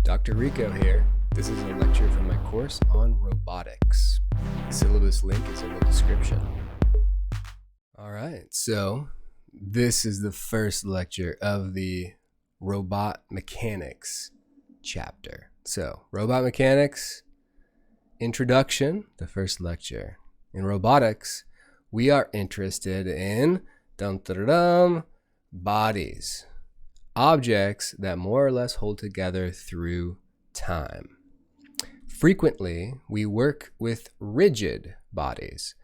Dr. Rico here. This is a lecture from my course on robotics. The syllabus link is in the description. All right, so this is the first lecture of the robot mechanics chapter. So, robot mechanics, introduction, the first lecture. In robotics, we are interested in bodies. Objects that more or less hold together through time. Frequently, we work with rigid bodies.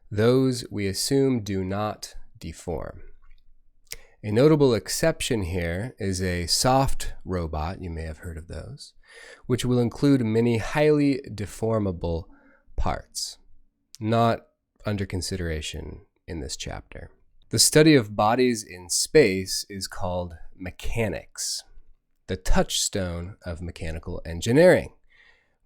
Those we assume do not deform. A notable exception here is a soft robot, you may have heard of those, which will include many highly deformable parts, not under consideration in this chapter. The study of bodies in space is called mechanics, the touchstone of mechanical engineering.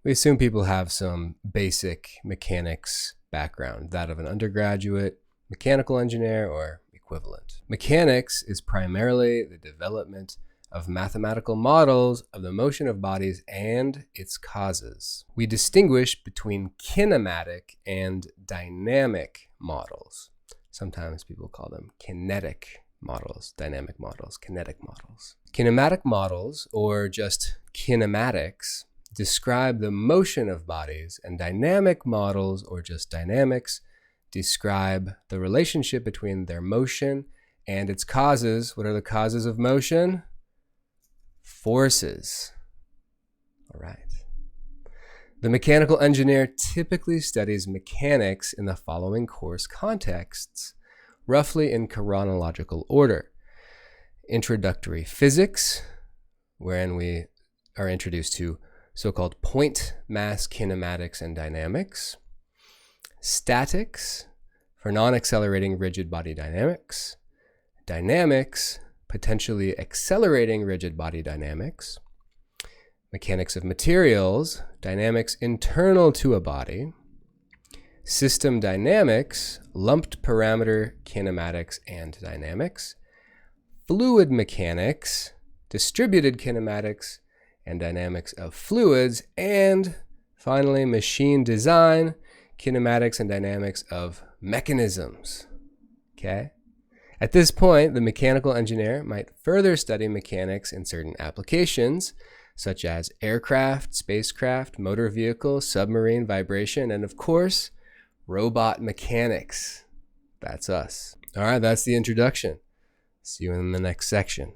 We assume people have some basic mechanics background, that of an undergraduate, mechanical engineer, or equivalent. Mechanics is primarily the development of mathematical models of the motion of bodies and its causes. We distinguish between kinematic and dynamic models. Sometimes people call them kinetic models, dynamic models, kinetic models. Kinematic models, or just kinematics, describe the motion of bodies, and dynamic models, or just dynamics, describe the relationship between their motion and its causes. What are the causes of motion? Forces. All right. The mechanical engineer typically studies mechanics in the following course contexts, roughly in chronological order. Introductory physics, wherein we are introduced to so-called point mass kinematics and dynamics. Statics, for non-accelerating rigid body dynamics. Dynamics, potentially accelerating rigid body dynamics. Mechanics of materials, dynamics internal to a body. System dynamics, lumped parameter kinematics and dynamics. Fluid mechanics, distributed kinematics and dynamics of fluids. And finally, machine design, kinematics and dynamics of mechanisms. Okay? At this point, the mechanical engineer might further study mechanics in certain applications, such as aircraft, spacecraft, motor vehicle, submarine, vibration, and of course, robot mechanics. That's us. All right, that's the introduction. See you in the next section.